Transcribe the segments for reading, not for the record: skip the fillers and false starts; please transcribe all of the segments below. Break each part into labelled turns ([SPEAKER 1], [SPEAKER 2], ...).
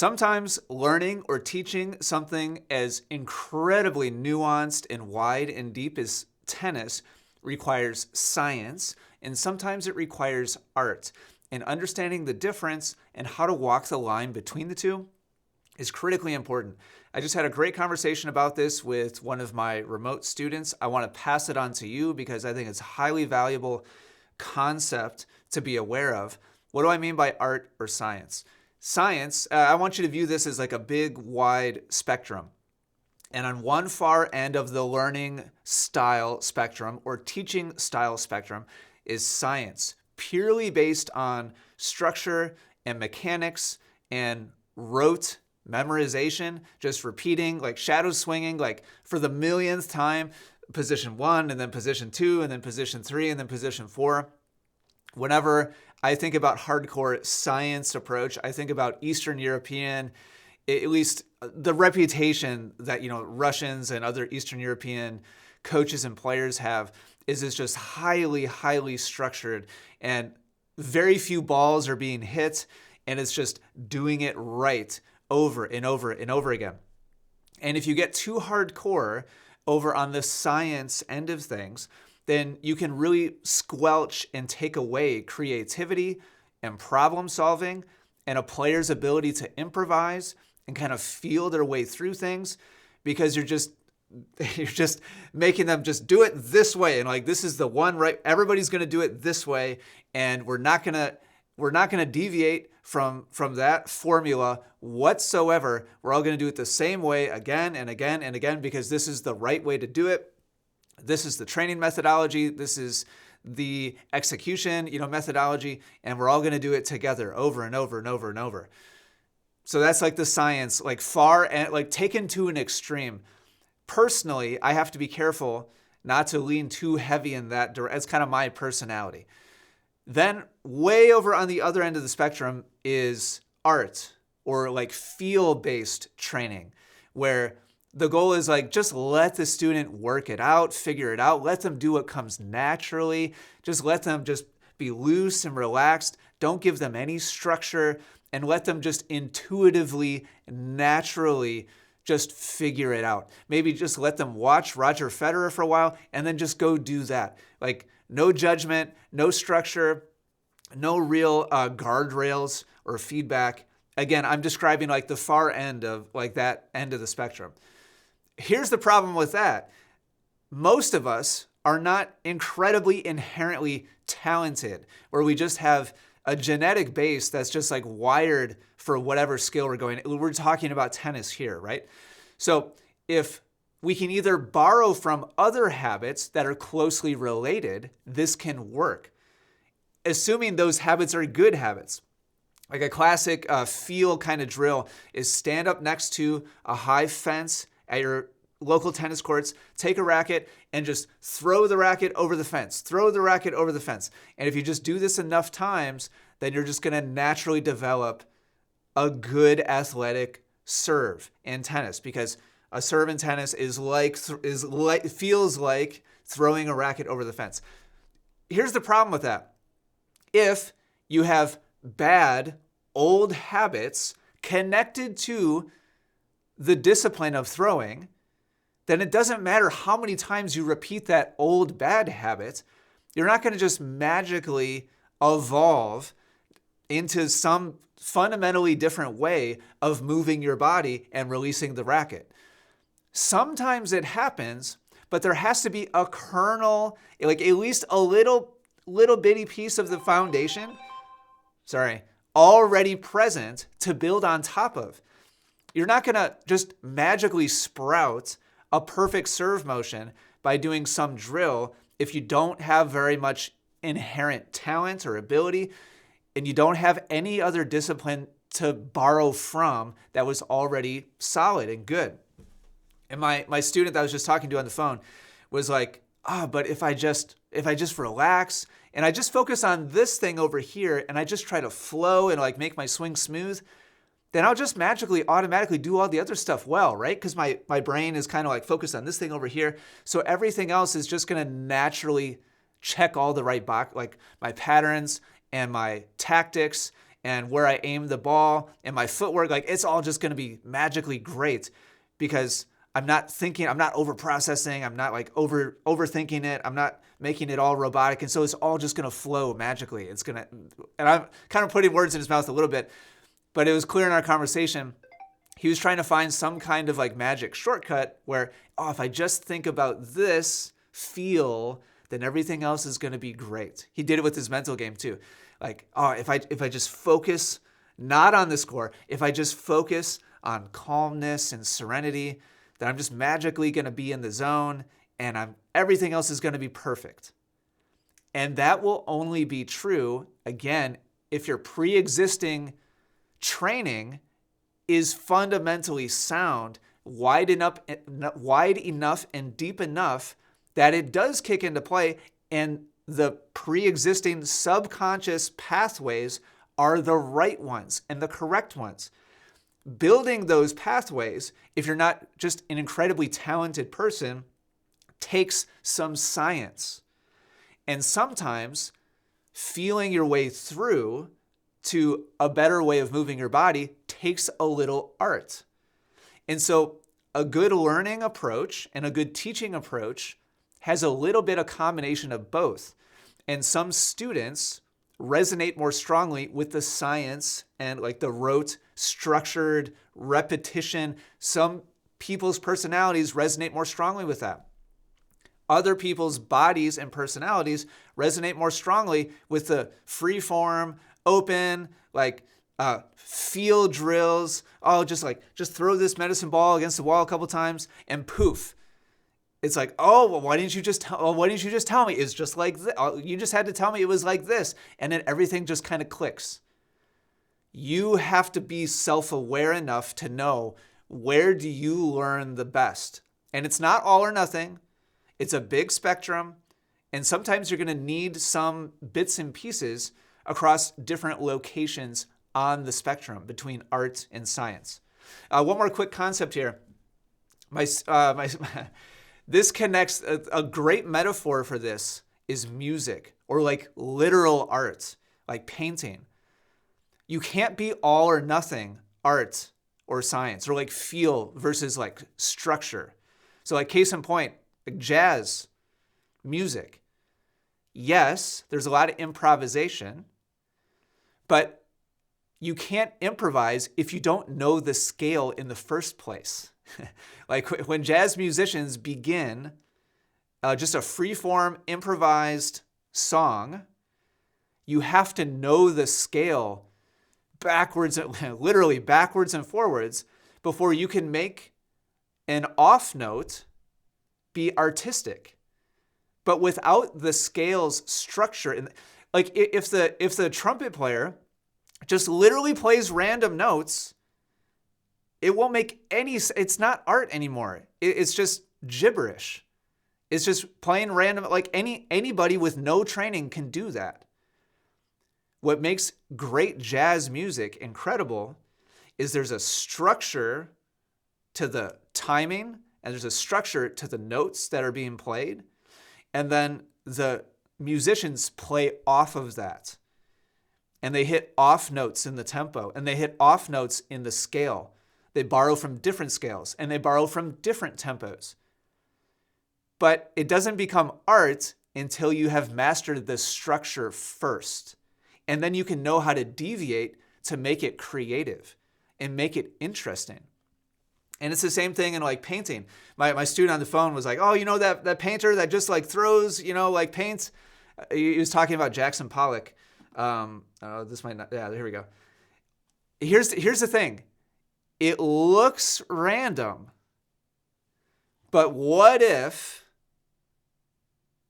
[SPEAKER 1] Sometimes learning or teaching something as incredibly nuanced and wide and deep as tennis requires science, and sometimes it requires art. And understanding the difference and how to walk the line between the two is critically important. I just had a great conversation about this with one of my remote students. I want to pass it on to you because I think it's a highly valuable concept to be aware of. What do I mean by art or science? Science, I want you to view this as like a big, wide spectrum. And on one far end of the learning style spectrum or teaching style spectrum is science, purely based on structure and mechanics and rote memorization, just repeating, like shadow swinging, like for the millionth time, position 1 and then position 2 and then position 3 and then position 4. Whenever I think about hardcore science approach, I think about Eastern European, at least the reputation that, Russians and other Eastern European coaches and players have is just highly, highly structured, and very few balls are being hit, and it's just doing it right over and over and over again. And if you get too hardcore over on the science end of things, then you can really squelch and take away creativity and problem solving and a player's ability to improvise and kind of feel their way through things, because you're just making them just do it this way, and like this is the one right, everybody's going to do it this way, and we're not going to deviate from that formula whatsoever. We're all going to do it the same way again and again and again because this is the right way to do it. This is the training methodology. This is the execution, methodology, and we're all going to do it together over and over and over and over. So that's like the science, like far and like taken to an extreme. Personally, I have to be careful not to lean too heavy in that direction. It's kind of my personality. Then way over on the other end of the spectrum is art or like feel-based training, where the goal is like, just let the student work it out, figure it out, let them do what comes naturally, just let them just be loose and relaxed, don't give them any structure, and let them just intuitively, naturally just figure it out. Maybe just let them watch Roger Federer for a while and then just go do that. Like no judgment, no structure, no real guardrails or feedback. Again, I'm describing like the far end of like that end of the spectrum. Here's the problem with that. Most of us are not incredibly inherently talented, where we just have a genetic base that's just like wired for whatever skill we're going. We're talking about tennis here, right? So if we can either borrow from other habits that are closely related, this can work, assuming those habits are good habits. Like a classic feel kind of drill is stand up next to a high fence at your local tennis courts, take a racket and just throw the racket over the fence, throw the racket over the fence. And if you just do this enough times, then you're just going to naturally develop a good athletic serve in tennis, because a serve in tennis feels like throwing a racket over the fence. Here's the problem with that. If you have bad old habits connected to the discipline of throwing, then it doesn't matter how many times you repeat that old bad habit. You're not going to just magically evolve into some fundamentally different way of moving your body and releasing the racket. Sometimes it happens, but there has to be a kernel, like at least a little bitty piece of the foundation, already present to build on top of. You're not going to just magically sprout a perfect serve motion by doing some drill if you don't have very much inherent talent or ability, and you don't have any other discipline to borrow from that was already solid and good. And my student that I was just talking to on the phone was like, but if I just relax and I just focus on this thing over here and I just try to flow and like make my swing smooth, then I'll just magically, automatically do all the other stuff well, right? Because my brain is kind of like focused on this thing over here. So everything else is just going to naturally check all the right box, like my patterns and my tactics and where I aim the ball and my footwork, like it's all just going to be magically great because I'm not thinking, I'm not over processing, I'm not like overthinking it, I'm not making it all robotic. And so it's all just going to flow magically. It's going to, and I'm kind of putting words in his mouth a little bit, but it was clear in our conversation. He was trying to find some kind of like magic shortcut where, oh, if I just think about this feel, then everything else is going to be great. He did it with his mental game too. Like, oh, if I just focus not on the score, if I just focus on calmness and serenity, then I'm just magically going to be in the zone and everything else is going to be perfect. And that will only be true, again, if your pre-existing training is fundamentally sound, wide enough and deep enough that it does kick into play and the pre-existing subconscious pathways are the right ones and the correct ones. Building those pathways, if you're not just an incredibly talented person, takes some science. And sometimes feeling your way through to a better way of moving your body takes a little art. And so a good learning approach and a good teaching approach has a little bit of combination of both. And some students resonate more strongly with the science and like the rote, structured repetition. Some people's personalities resonate more strongly with that. Other people's bodies and personalities resonate more strongly with the free form, open, like field drills. Oh, just throw this medicine ball against the wall a couple times and poof. It's like, oh, well, why didn't you just tell me? It's just like this. You just had to tell me it was like this. And then everything just kind of clicks. You have to be self-aware enough to know where do you learn the best. And it's not all or nothing. It's a big spectrum. And sometimes you're going to need some bits and pieces across different locations on the spectrum between art and science. One more quick concept here. This connects, a great metaphor for this is music or like literal art, like painting. You can't be all or nothing art or science or like feel versus like structure. So like case in point, like jazz, music. Yes, there's a lot of improvisation, but you can't improvise if you don't know the scale in the first place. Like when jazz musicians begin just a free-form improvised song, you have to know the scale backwards, literally backwards and forwards, before you can make an off note be artistic. But without the scale's structure, like if the trumpet player just literally plays random notes, it won't make any, it's not art anymore. It's just gibberish. It's just playing random, like anybody with no training can do that. What makes great jazz music incredible is there's a structure to the timing and there's a structure to the notes that are being played. And then the musicians play off of that. And they hit off notes in the tempo and they hit off notes in the scale. They borrow from different scales and they borrow from different tempos. But it doesn't become art until you have mastered the structure first. And then you can know how to deviate to make it creative and make it interesting. And it's the same thing in like painting. My student on the phone was like, oh, you know that painter that just like throws, like paints? He was talking about Jackson Pollock. This might not, yeah, here we go. Here's the thing. It looks random, but what if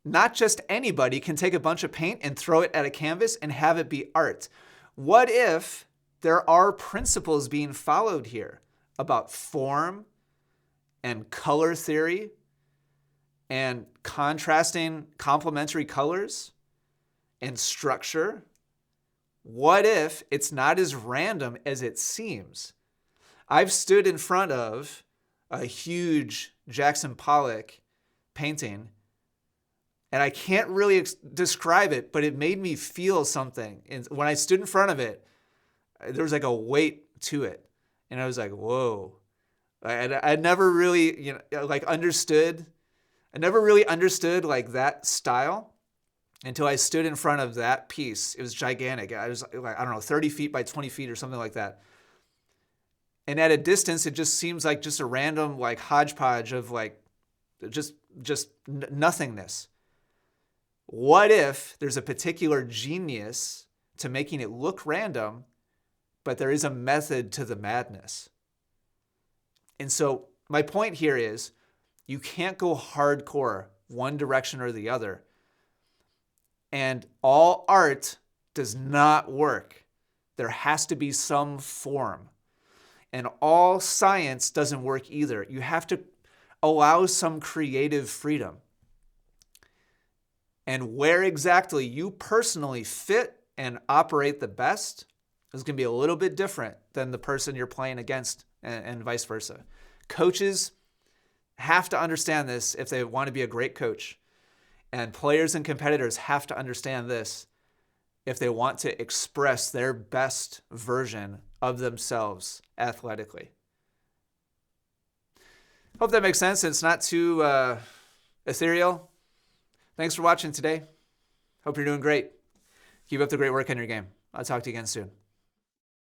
[SPEAKER 1] not just anybody can take a bunch of paint and throw it at a canvas and have it be art? What if there are principles being followed here about form and color theory and contrasting complementary colors and structure? What if it's not as random as it seems? I've stood in front of a huge Jackson Pollock painting, and I can't really describe it, but it made me feel something. And when I stood in front of it, there was like a weight to it. And I was like, whoa. I never really, like understood. I never really understood like that style until I stood in front of that piece. It was gigantic. I was like, I don't know, 30 feet by 20 feet or something like that. And at a distance, it just seems like just a random like hodgepodge of like just nothingness. What if there's a particular genius to making it look random, but there is a method to the madness? And so my point here is you can't go hardcore one direction or the other. And all art does not work. There has to be some form. And all science doesn't work either. You have to allow some creative freedom. And where exactly you personally fit and operate the best is going to be a little bit different than the person you're playing against, and vice versa. Coaches have to understand this if they want to be a great coach. And players and competitors have to understand this if they want to express their best version of themselves athletically. Hope that makes sense. It's not too ethereal. Thanks for watching today. Hope you're doing great. Keep up the great work on your game. I'll talk to you again soon.